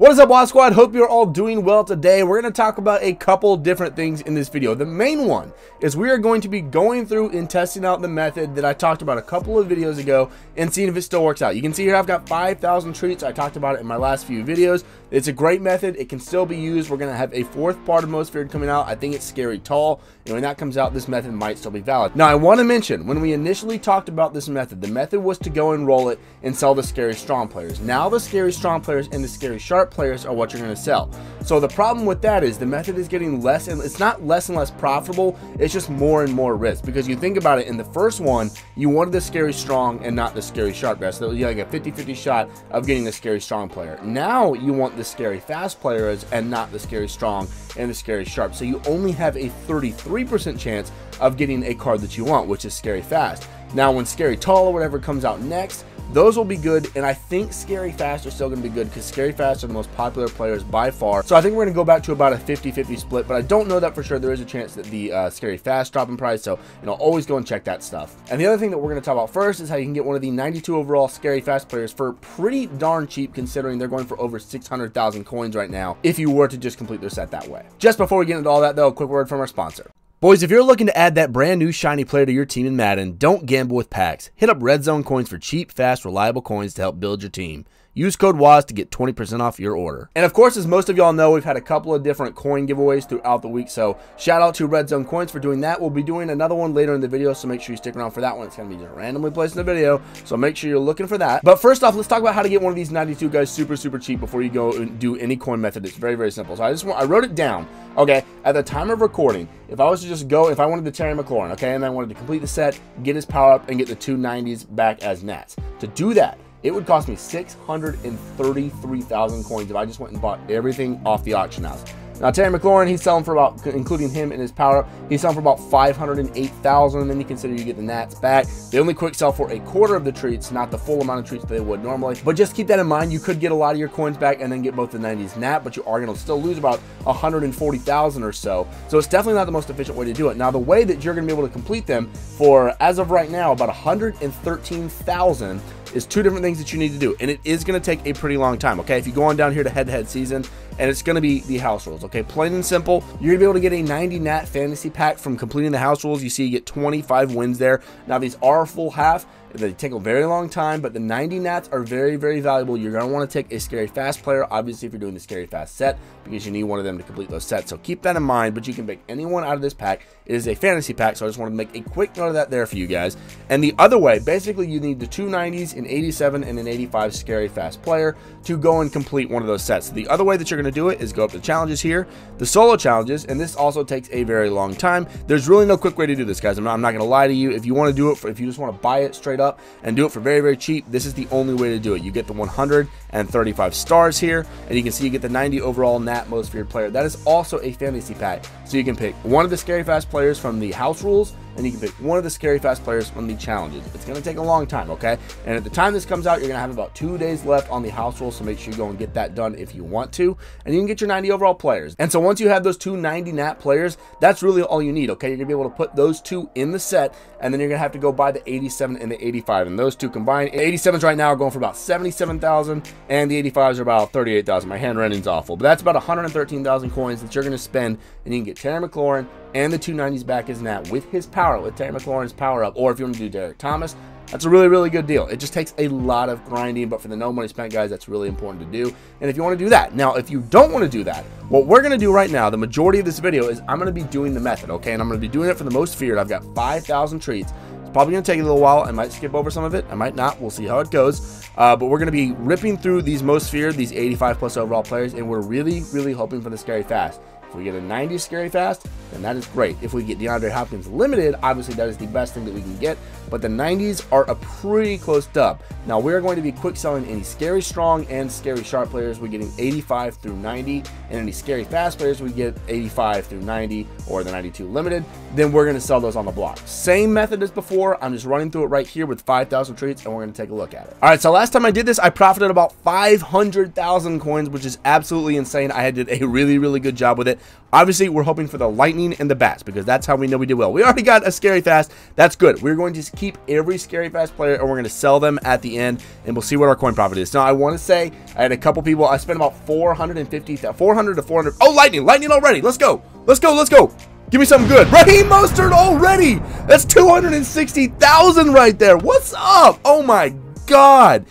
What is up, WASP Squad? Hope you're all doing well today. We're going to talk about a couple different things in this video. The main one is we are going to be going through and testing out the method that I talked about a couple of videos ago and seeing if it still works out. You can see here I've got 5,000 treats. I talked about it in my last few videos. It's a great method. It can still be used. We're going to have a fourth part of Most Feared coming out. I think it's Scary Tall, and when that comes out, this method might still be valid. Now, I want to mention, when we initially talked about this method, the method was to go and roll it and sell the Scary Strong players. Now the Scary Strong players and the Scary Sharp players are what you're going to sell. So the problem with that is the method is getting less, and it's not less and less profitable, it's just more and more risk. Because you think about it, in the first one you wanted the Scary Strong and not the Scary Sharp guys, so you had like a 50-50 shot of getting the Scary Strong player. Now you want the Scary Fast players and not the Scary Strong and the Scary Sharp, so you only have a 33% chance of getting a card that you want, which is Scary Fast. Now when Scary Tall or whatever comes out next, those will be good, and I think Scary Fast are still going to be good because Scary Fast are the most popular players by far. So I think we're going to go back to about a 50-50 split, but I don't know that for sure. There is a chance that the Scary Fast drop in price, so always go and check that stuff. And the other thing that we're going to talk about first is how you can get one of the 92 overall Scary Fast players for pretty darn cheap, considering they're going for over 600,000 coins right now if you were to just complete their set that way. Just before we get into all that though, a quick word from our sponsor. Boys, if you're looking to add that brand new shiny player to your team in Madden, don't gamble with packs. Hit up Red Zone Coins for cheap, fast, reliable coins to help build your team. Use code WAS to get 20% off your order. And of course, as most of y'all know, we've had a couple of different coin giveaways throughout the week, so shout out to Red Zone Coins for doing that. We'll be doing another one later in the video, so make sure you stick around for that one. It's going to be just randomly placed in the video, so make sure you're looking for that. But first off, let's talk about how to get one of these 92 guys super cheap before you go and do any coin method. It's very simple. So I wrote it down. Okay, at the time of recording, if I was to just go, if I wanted the Terry McLaurin, okay, and I wanted to complete the set, get his power up, and get the two 90s back as Nats. To do that, it would cost me 633,000 coins if I just went and bought everything off the auction house. Now, Terry McLaurin, he's selling for about, including him and his power up, he's selling for about 508,000, and then you consider you get the Nats back. They only quick sell for a quarter of the treats, not the full amount of treats that they would normally. But just keep that in mind. You could get a lot of your coins back and then get both the 90s Nat, but you are going to still lose about 140,000 or so. So it's definitely not the most efficient way to do it. Now, the way that you're going to be able to complete them for, as of right now, about 113,000 is two different things that you need to do, and it is going to take a pretty long time. Okay, if you go on down here to head-to-head season, and it's going to be the house rules. Okay, plain and simple, you're going to be able to get a 90 nat fantasy pack from completing the house rules. You see you get 25 wins there. Now these are full half. They take a very long time, but the 90 nats are very valuable. You're going to want to take a Scary Fast player, obviously, if you're doing the Scary Fast set, because you need one of them to complete those sets. So keep that in mind, but you can pick anyone out of this pack. It is a fantasy pack, so I just want to make a quick note of that there for you guys. And the other way, basically, you need the two 90s, an 87, and an 85 Scary Fast player to go and complete one of those sets. The other way that you're going to do it is go up to challenges here, the solo challenges, and this also takes a very long time. There's really no quick way to do this, guys. I'm not going to lie to you. If you want to do it, if you just want to buy it straight up and do it for very cheap, this is the only way to do it. You get the 135 stars here, and you can see you get the 90 overall Nat Most Feared player. That is also a fantasy pack, so you can pick one of the Scary Fast players from the house rules, and you can pick one of the Scary Fast players from the challenges. It's going to take a long time, okay? And at the time this comes out, you're going to have about 2 days left on the house rules, so make sure you go and get that done if you want to, and you can get your 90 overall players. And so once you have those two 90 nat players, that's really all you need, okay? You're going to be able to put those two in the set, and then you're going to have to go buy the 87 and the 85, and those two combined, 87s right now are going for about 77,000, and the 85s are about 38,000. My handwriting's awful, but that's about 113,000 coins that you're going to spend, and you can get Terry McLaurin and the 290s back as Nat with his power, with Terry McLaurin's power up, or if you want to do Derek Thomas, that's a really good deal. It just takes a lot of grinding, but for the no money spent guys, that's really important to do. And if you want to do that, now if you don't want to do that, what we're going to do right now, the majority of this video is I'm going to be doing the method, okay? And I'm going to be doing it for the Most Feared. I've got 5,000 treats. It's probably going to take a little while. I might skip over some of it. I might not. We'll see how it goes. But we're going to be ripping through these Most Feared, these 85 plus overall players, and we're really hoping for the Scary Fast. If we get a 90 Scary Fast, then that is great. If we get DeAndre Hopkins limited, obviously that is the best thing that we can get, but the 90s are a pretty close dub. Now we're going to be quick selling any Scary Strong and Scary Sharp players. We're getting 85 through 90, and any Scary Fast players we get 85 through 90 or the 92 limited. Then we're going to sell those on the block. Same method as before. I'm just running through it right here with 5,000 treats, and we're going to take a look at it. All right, so last time I did this, I profited about 500,000 coins, which is absolutely insane. I did a really good job with it. Obviously, we're hoping for the lightning lightning, and the bats, because that's how we know we did well. We already got a scary fast. That's good. We're going to keep every scary fast player, and we're going to sell them at the end, and we'll see what our coin profit is. Now, I want to say I had a couple people. I spent about 400 to 400. Oh, lightning already. Let's go. Let's go. Let's go. Give me something good. Raheem Mostert already. That's 260,000 right there. What's up? Oh my God.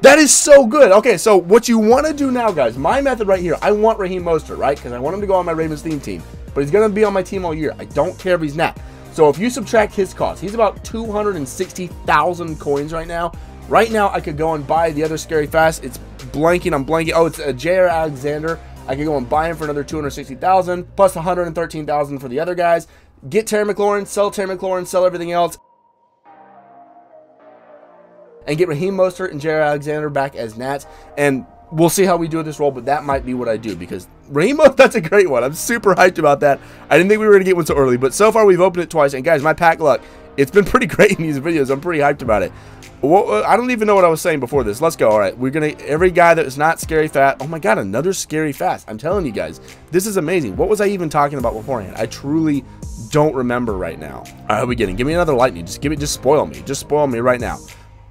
That is so good. Okay, so what you want to do now, guys, my method right here, I want Raheem Mostert, right? Because I want him to go on my Ravens theme team. But he's going to be on my team all year. I don't care if he's not. So if you subtract his cost, he's about 260,000 coins right now. Right now, I could go and buy the other scary fast. It's blanking. I'm blanking. Oh, it's a J.R. Alexander. I could go and buy him for another 260,000 plus 113,000 for the other guys. Get Terry McLaurin, sell everything else, and get Raheem Mostert and J.R. Alexander back as Nats. And we'll see how we do this roll, but that might be what I do, because Raheem Mostert, that's a great one. I'm super hyped about that. I didn't think we were going to get one so early, but so far we've opened it twice. And guys, my pack luck, it's been pretty great in these videos. I'm pretty hyped about it. Well, I don't even know what I was saying before this. Let's go. All right, we're gonna, every guy that is not scary fast. Oh my God, another scary fast. I'm telling you guys, this is amazing. What was I even talking about beforehand? I truly don't remember right now. All right, how are we getting? Give me another lightning. Just spoil me. Just spoil me right now.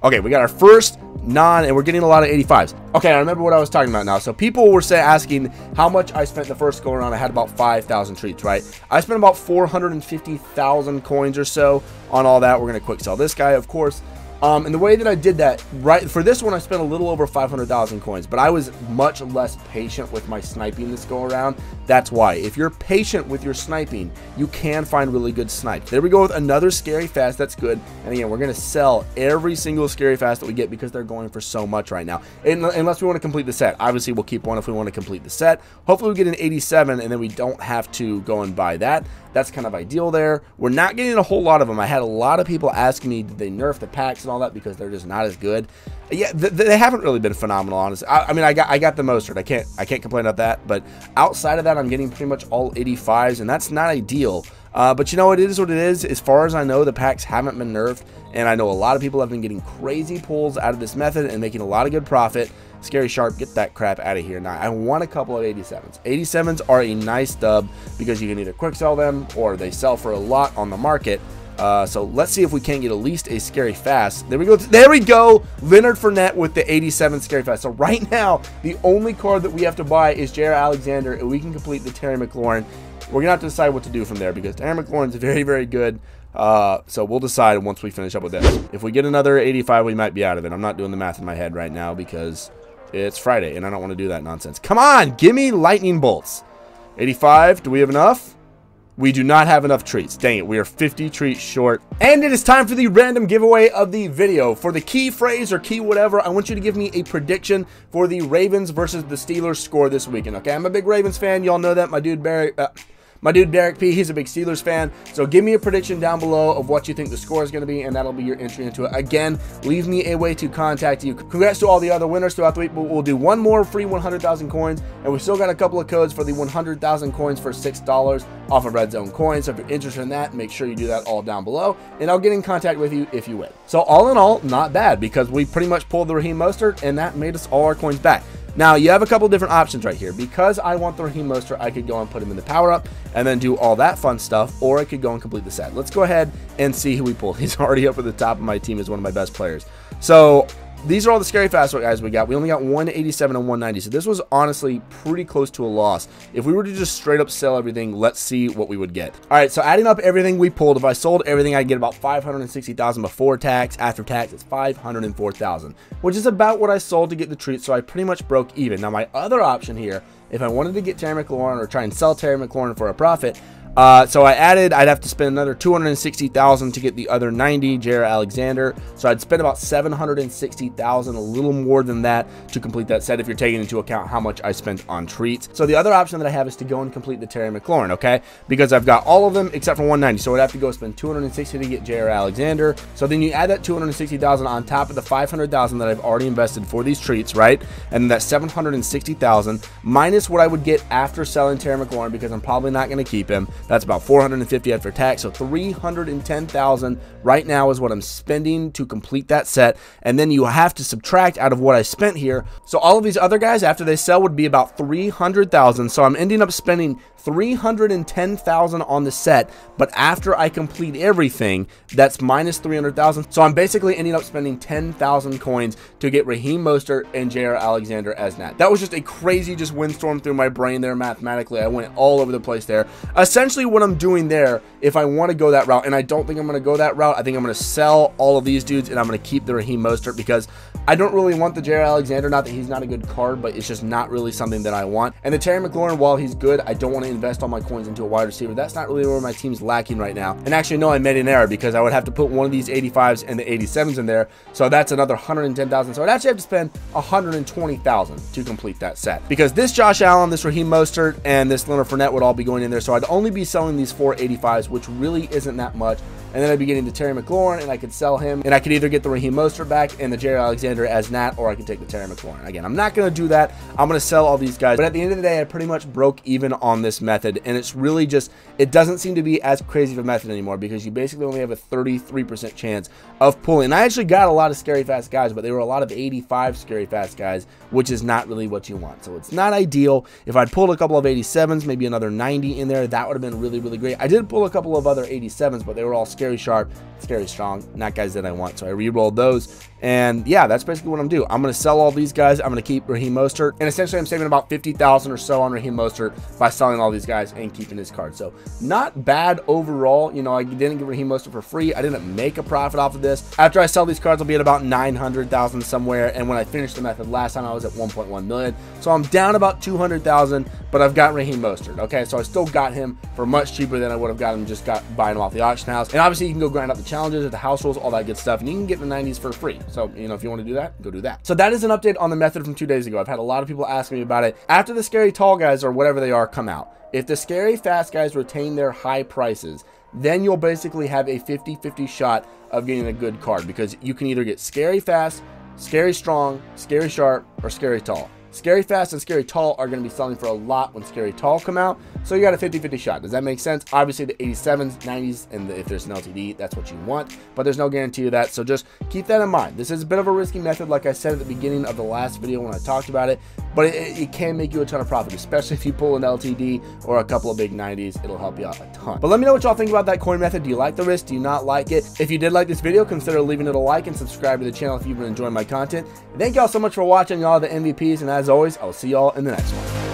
Okay, we got our first and we're getting a lot of 85s. Okay, I remember what I was talking about now. So people were asking how much I spent the first go around. I had about 5,000 treats, right? I spent about 450,000 coins or so on all that. We're gonna quick sell this guy, of course. And the way that I did that, right, for this one, I spent a little over 500,000 coins, but I was much less patient with my sniping this go around. That's why. If you're patient with your sniping, you can find really good snipes. There we go with another scary fast. That's good. And again, we're going to sell every single scary fast that we get because they're going for so much right now. Unless we want to complete the set. Obviously, we'll keep one if we want to complete the set. Hopefully, we get an 87, and then we don't have to go and buy that. That's kind of ideal there. We're not getting a whole lot of them. I had a lot of people ask me, did they nerf the packs and all that, because they're just not as good. Yeah, they haven't really been phenomenal, honestly. I mean, I got the Mostert. I can't complain about that. But outside of that, I'm getting pretty much all 85s, and that's not ideal. But you know, it is what it is. As far as I know, the packs haven't been nerfed, and I know a lot of people have been getting crazy pulls out of this method and making a lot of good profit. Scary Sharp, get that crap out of here. Now, I want a couple of 87s. 87s are a nice dub because you can either quick sell them or they sell for a lot on the market. So let's see if we can't get at least a scary fast. There we go. There we go. Leonard Fournette with the 87 scary fast. So right now, the only card that we have to buy is J.R. Alexander, and we can complete the Terry McLaurin. We're going to have to decide what to do from there because Terry McLaurin's very, very good. So we'll decide once we finish up with this. If we get another 85, we might be out of it. I'm not doing the math in my head right now because it's Friday, and I don't want to do that nonsense. Come on, give me lightning bolts. 85, do we have enough? We do not have enough treats. Dang it, we are 50 treats short. And it is time for the random giveaway of the video. For the key phrase or key whatever, I want you to give me a prediction for the Ravens versus the Steelers score this weekend. Okay, I'm a big Ravens fan. Y'all know that. My dude Derek P, he's a big Steelers fan. So give me a prediction down below of what you think the score is going to be, and that'll be your entry into it. Again, leave me a way to contact you. Congrats to all the other winners throughout the week, but we'll do one more free 100,000 coins, and we still got a couple of codes for the 100,000 coins for $6 off of Red Zone Coins. So if you're interested in that, make sure you do that all down below, and I'll get in contact with you if you win. So all in all, not bad, because we pretty much pulled the Raheem Mostert, and that made us all our coins back. Now, you have a couple different options right here. Because I want the Raheem Mostert, I could go and put him in the power-up and then do all that fun stuff, or I could go and complete the set. Let's go ahead and see who we pulled. He's already up at the top of my team as one of my best players. So these are all the scary fast guys we got. We only got 187 and 190, so this was honestly pretty close to a loss. If we were to just straight up sell everything, let's see what we would get. All right, so adding up everything we pulled, if I sold everything, I'd get about 560,000 before tax. After tax, it's 504,000, which is about what I sold to get the treat, so I pretty much broke even. Now, my other option here, if I wanted to get Terry McLaurin or try and sell Terry McLaurin for a profit, so I'd have to spend another 260,000 to get the other 90 J.R. Alexander. So I'd spend about 760,000, a little more than that, to complete that set if you're taking into account how much I spent on treats. So the other option that I have is to go and complete the Terry McLaurin, okay? Because I've got all of them except for 190. So I'd have to go spend 260 to get J.R. Alexander. So then you add that 260,000 on top of the 500,000 that I've already invested for these treats, right? And that 760,000 minus what I would get after selling Terry McLaurin, because I'm probably not going to keep him. That's about 450 after tax. So 310,000 right now is what I'm spending to complete that set. And then you have to subtract out of what I spent here. So all of these other guys, after they sell, would be about 300,000. So I'm ending up spending 310,000 on the set, but after I complete everything, that's minus 300,000. So I'm basically ending up spending 10,000 coins to get Raheem Mostert and J.R. Alexander as Nat. That was just a crazy just windstorm through my brain there mathematically. I went all over the place there. Essentially what I'm doing there, if I want to go that route, and I don't think I'm going to go that route, I think I'm going to sell all of these dudes and I'm going to keep the Raheem Mostert because I don't really want the J.R. Alexander. Not that he's not a good card, but it's just not really something that I want. And the Terry McLaurin, while he's good, I don't want to invest all my coins into a wide receiver. That's not really where my team's lacking right now. And actually, no, I made an error because I would have to put one of these 85s and the 87s in there. So that's another 110,000. So I'd actually have to spend 120,000 to complete that set. Because this Josh Allen, this Raheem Mostert, and this Leonard Fournette would all be going in there. So I'd only be selling these 4 85s, which really isn't that much. And then I'd be getting the Terry McLaurin, and I could sell him, and I could either get the Raheem Mostert back and the J.R. Alexander as Nat, or I could take the Terry McLaurin. Again, I'm not going to do that. I'm going to sell all these guys. But at the end of the day, I pretty much broke even on this method, and it's really just, it doesn't seem to be as crazy of a method anymore because you basically only have a 33% chance of pulling. And I actually got a lot of scary fast guys, but they were a lot of 85 scary fast guys, which is not really what you want. So it's not ideal. If I'd pulled a couple of 87s, maybe another 90 in there, that would have been really, really great. I did pull a couple of other 87s, but they were all scary sharp, scary strong, not guys that I want. So I re-rolled those. And yeah, that's basically what I'm doing. I'm going to sell all these guys. I'm going to keep Raheem Mostert. And essentially, I'm saving about 50,000 or so on Raheem Mostert by selling all these guys and keeping his card. So not bad overall. You know, I didn't get Raheem Mostert for free. I didn't make a profit off of this. After I sell these cards, I'll be at about 900,000 somewhere. And when I finished the method last time, I was at 1.1 million. So I'm down about 200,000, but I've got Raheem Mostert. Okay, so I still got him for much cheaper than I would have got him just buying him off the auction house. And obviously, you can go grind out the challenges at the house rules, all that good stuff, and you can get the 90s for free. So, you know, if you want to do that, go do that. So that is an update on the method from 2 days ago. I've had a lot of people ask me about it. After the scary tall guys or whatever they are come out, if the scary fast guys retain their high prices, then you'll basically have a 50-50 shot of getting a good card because you can either get scary fast, scary strong, scary sharp, or scary tall. Scary fast and scary tall are going to be selling for a lot when scary tall come out. So you got a 50-50 shot. Does that make sense? Obviously the 87s, 90s, and if there's an LTD, that's what you want, but there's no guarantee of that. So just keep that in mind. This is a bit of a risky method, like I said at the beginning of the last video when I talked about it, but it can make you a ton of profit, especially if you pull an LTD or a couple of big 90s. It'll help you out a ton. But let me know what y'all think about that coin method. Do you like the risk? Do you not like it? If you did like this video, consider leaving it a like and subscribe to the channel if you've been enjoying my content. Thank y'all so much for watching. Y'all are the MVPs, and as always, I'll see y'all in the next one.